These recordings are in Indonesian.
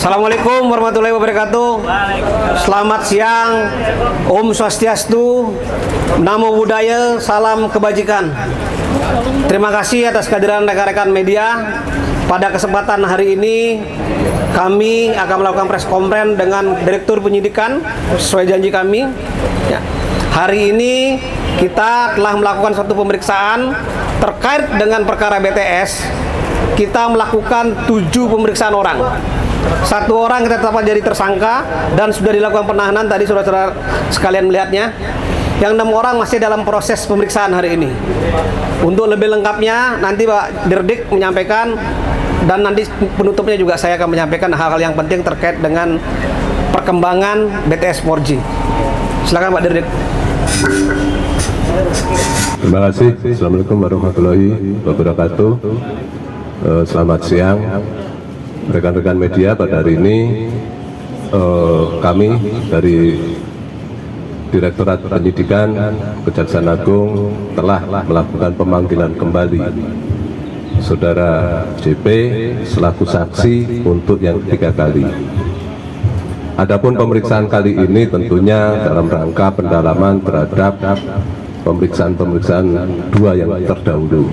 Assalamualaikum warahmatullahi wabarakatuh. Selamat siang, Om Swastiastu, Namo Buddhaya, salam kebajikan. Terima kasih atas kehadiran rekan-rekan media. Pada kesempatan hari ini kami akan melakukan press conference dengan Direktur Penyidikan sesuai janji kami. Ya. Hari ini kita telah melakukan satu pemeriksaan terkait dengan perkara BTS. Kita melakukan 7 pemeriksaan orang. 1 orang kita tetapkan jadi tersangka dan sudah dilakukan penahanan, tadi saudara-saudara sekalian melihatnya. Yang 6 orang masih dalam proses pemeriksaan hari ini. Untuk lebih lengkapnya nanti Pak Dirdik menyampaikan, dan nanti penutupnya juga saya akan menyampaikan hal-hal yang penting terkait dengan perkembangan BTS 4G. Silakan Pak Dirdik. Terima kasih. Assalamualaikum warahmatullahi wabarakatuh. Selamat siang rekan-rekan media. Pada hari ini kami dari Direktorat Penyidikan Kejaksaan Agung telah melakukan pemanggilan kembali Saudara JP selaku saksi untuk yang ketiga kali. Adapun pemeriksaan kali ini tentunya dalam rangka pendalaman terhadap pemeriksaan-pemeriksaan 2 yang terdahulu.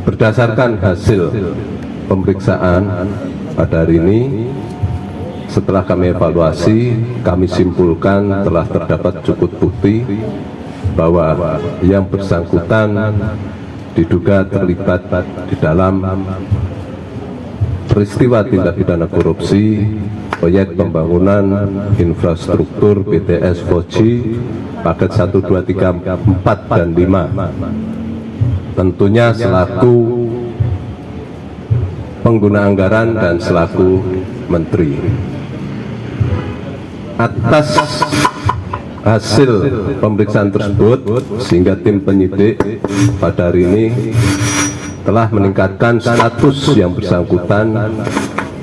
Berdasarkan hasil pemeriksaan pada hari ini, setelah kami evaluasi, kami simpulkan telah terdapat cukup bukti bahwa yang bersangkutan diduga terlibat di dalam peristiwa tindak pidana korupsi proyek pembangunan infrastruktur BTS 4G paket 1, 2, 3, 4, dan 5. Tentunya selaku pengguna anggaran dan selaku menteri. Atas hasil pemeriksaan tersebut, sehingga tim penyidik pada hari ini telah meningkatkan status yang bersangkutan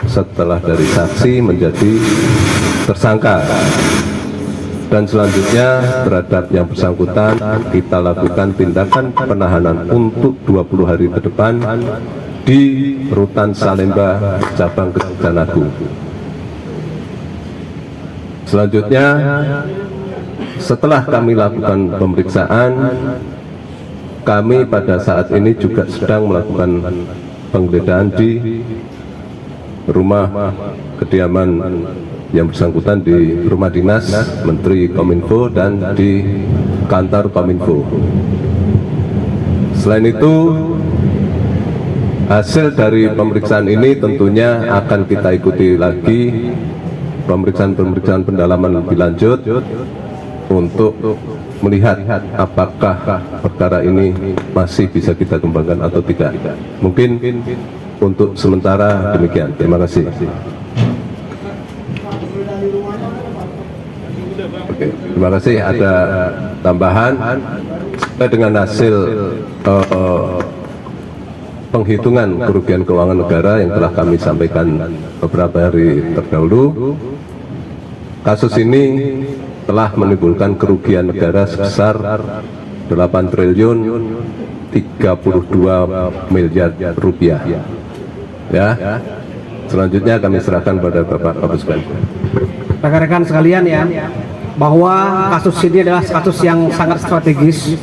setelah dari saksi menjadi tersangka. Dan selanjutnya terhadap yang bersangkutan kita lakukan tindakan penahanan untuk 20 hari ke depan di Rutan Salemba, Cabang Kejaksaan Agung. Selanjutnya, setelah kami lakukan pemeriksaan, kami pada saat ini juga sedang melakukan penggeledahan di rumah kediaman yang bersangkutan, di rumah dinas Menteri Kominfo dan di kantor Kominfo. Selain itu, hasil dari pemeriksaan ini tentunya akan kita ikuti lagi pemeriksaan-pemeriksaan pendalaman lebih lanjut untuk melihat apakah perkara ini masih bisa kita kembangkan atau tidak. Mungkin untuk sementara demikian. Terima kasih. Oke, terima kasih. Ada tambahan dengan hasil penghitungan kerugian keuangan negara yang telah kami sampaikan beberapa hari terdahulu. Kasus ini telah menimbulkan kerugian negara sebesar 8 triliun 32 miliar rupiah. Ya. Selanjutnya kami serahkan pada Bapak Kapus Pen. Rekan-rekan sekalian ya, bahwa kasus ini adalah kasus yang sangat strategis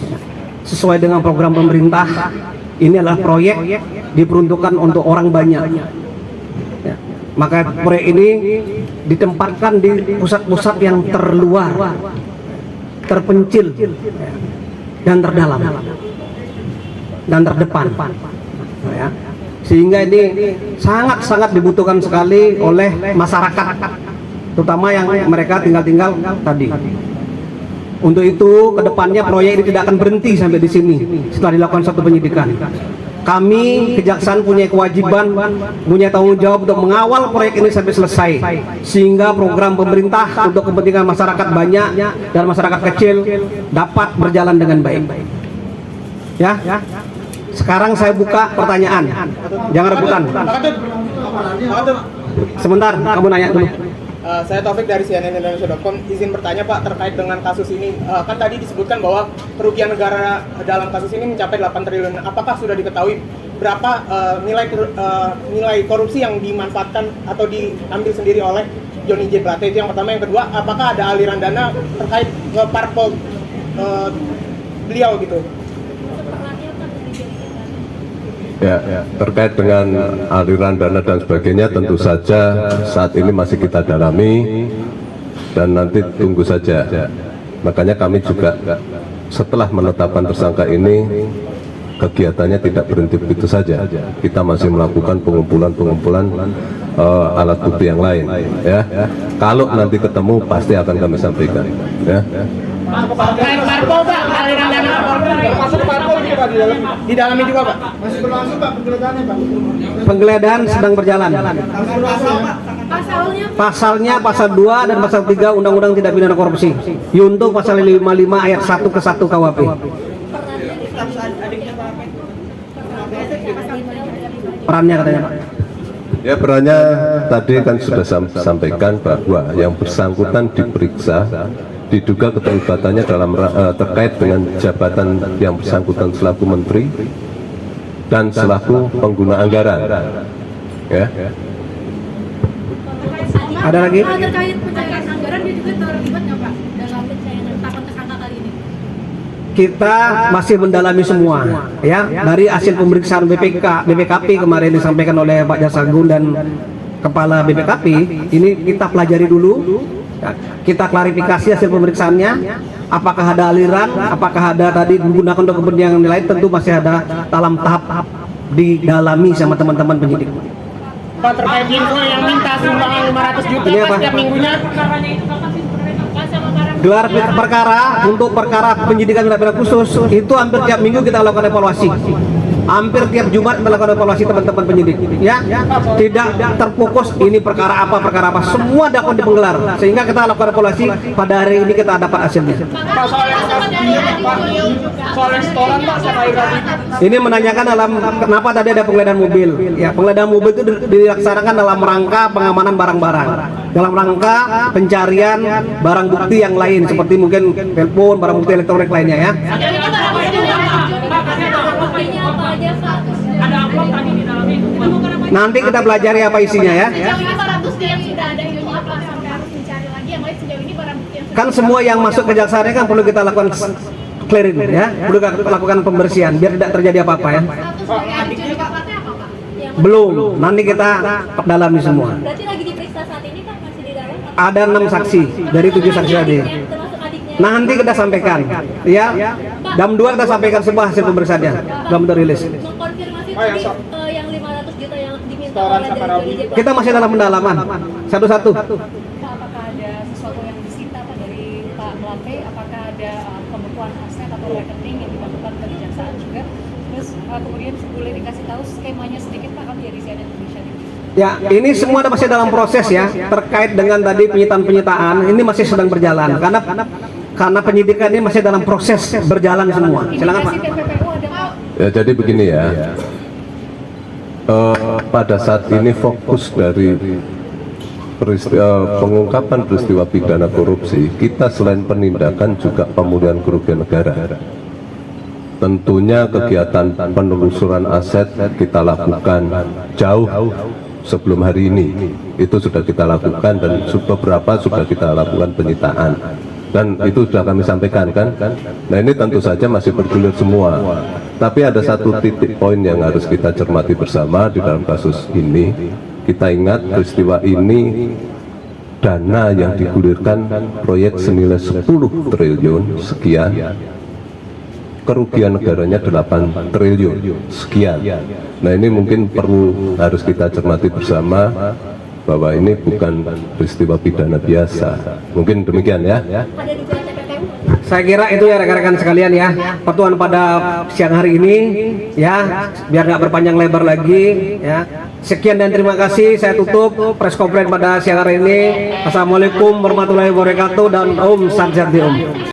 sesuai dengan program pemerintah. Ini adalah proyek diperuntukkan untuk orang banyak ya. Maka proyek ini ditempatkan di pusat-pusat yang terluar, terpencil dan terdalam dan terdepan ya. Sehingga ini sangat-sangat dibutuhkan sekali oleh masyarakat, terutama yang mereka tinggal tadi. Untuk itu, kedepannya proyek ini tidak akan berhenti sampai di sini setelah dilakukan satu penyidikan. Kami, Kejaksaan, punya kewajiban, punya tanggung jawab untuk mengawal proyek ini sampai selesai, sehingga program pemerintah untuk kepentingan masyarakat banyak dan masyarakat kecil dapat berjalan dengan baik. Ya, sekarang saya buka pertanyaan. Jangan rebutan. Sebentar, kamu nanya dulu. Saya Taufik dari cnnindonesia.com. Izin bertanya Pak terkait dengan kasus ini. Kan tadi disebutkan bahwa kerugian negara dalam kasus ini mencapai 8 triliun. Apakah sudah diketahui berapa nilai korupsi yang dimanfaatkan atau diambil sendiri oleh Johnny J Plate? Itu yang pertama. Yang kedua, apakah ada aliran dana terkait ke parpol beliau gitu? Ya, terkait dengan aliran dana dan sebagainya tentu saja saat ini masih kita dalami dan nanti tunggu saja. Makanya kami juga setelah menetapkan tersangka ini kegiatannya tidak berhenti begitu saja. Kita masih melakukan pengumpulan alat bukti yang lain. Ya, kalau nanti ketemu pasti akan kami sampaikan. Ya. Parpol Pak, aliran dana masuk parpol juga di dalamnya juga Pak. Masih berlangsung Pak penggeledahannya Pak. Penggeledahan sedang berjalan. Pasalnya pasal 2 dan pasal 3 Undang-Undang Tindak Pidana Korupsi. Yunto pasal 55 ayat 1 ke 1 KUHP. Perannya katanya Pak. Ya, perannya tadi kan sudah sampaikan bahwa yang bersangkutan diperiksa diduga keterlibatannya dalam terkait dengan jabatan yang bersangkutan selaku menteri dan selaku pengguna anggaran. Ya. Ada lagi? Terkait pencairan anggaran dia juga terlibat nggak Pak dalam penetapan tersangka kali ini? Kita masih mendalami semua, ya, dari hasil pemeriksaan BPKP kemarin disampaikan oleh Pak Jaksagung dan Kepala BPKP. Ini kita pelajari dulu, ya, kita klarifikasi hasil pemeriksaannya, apakah ada aliran, apakah ada tadi digunakan untuk kepentingan lain, tentu masih ada dalam tahap didalami sama teman-teman penyidik. Pak, terkait info yang minta sumbangan 500 juta Ini Pak apa? setiap minggunya. Gelar perkara untuk perkara penyidikan tindak pidana khusus itu hampir tiap minggu kita lakukan evaluasi. Hampir tiap Jumat kita lakukan evaluasi teman-teman penyidik. Ya, tidak terfokus ini perkara apa, semua dapat dipenggelar sehingga kita lakukan evaluasi. Pada hari ini kita dapat hasilnya. Pak, soal restoran Pak, Ini menanyakan dalam kenapa tadi ada penggeledahan mobil. Ya, penggeledahan mobil itu dilaksanakan dalam rangka pengamanan barang-barang, dalam rangka pencarian barang bukti yang lain seperti mungkin telepon, barang bukti elektronik lainnya ya. Nanti kita pelajari apa isinya ya. Kan semua yang masuk ke kejaksaan kan perlu kita lakukan clearing ya, perlu kita lakukan pembersihan biar tidak terjadi apa-apa ya. Belum, nanti kita dalami semua. Berarti lagi diperiksa saat ini Pak, masih di dalam? Ada 6 saksi dari 7 saksi tadi. Nanti kita sampaikan, ya. Jam 2 kita sampaikan semua hasil pemeriksaannya, belum terrilis. Mengkonfirmasi tadi yang 500 juta yang diminta Setoran oleh sama dari JJ. Kita masih dalam pendalaman, satu-satu. Pak, apakah ada sesuatu yang disita Pak dari Pak Plate? Apakah ada pembekuan aset atau rekening yang dilakukan ke kejaksaan juga? Terus kemudian boleh dikasih tahu skemanya sedikit Pak, kami dari CNN Indonesia TV. Ya, ini semua masih dalam proses ya, terkait dengan tadi penyitaan ini masih sedang berjalan karena penyidikan ini masih dalam proses berjalan semua. Silakan Pak. Indikasi TPPU ada Pak? Ya, jadi begini ya. Pada saat ini fokus dari pengungkapan peristiwa pidana korupsi, kita selain penindakan juga pemulihan kerugian negara. Tentunya kegiatan penelusuran aset kita lakukan jauh sebelum hari ini. Itu sudah kita lakukan dan beberapa sudah kita lakukan penyitaan. Dan itu sudah kami sampaikan kan. Nah, ini tentu saja masih bergulir semua. Tapi ada satu titik poin yang harus kita cermati bersama di dalam kasus ini. Kita ingat peristiwa ini dana yang digulirkan proyek senilai 10 triliun sekian. Kerugian negaranya 8 triliun sekian. Nah, ini mungkin harus kita cermati bersama bahwa ini bukan peristiwa pidana biasa. Mungkin demikian ya. Ada di TPPU? Saya kira itu ya rekan-rekan sekalian ya, pertemuan pada siang hari ini ya, biar nggak berpanjang lebar lagi ya. Sekian dan terima kasih, saya tutup press conference pada siang hari ini. Assalamualaikum warahmatullahi wabarakatuh dan Om Sanjati Om.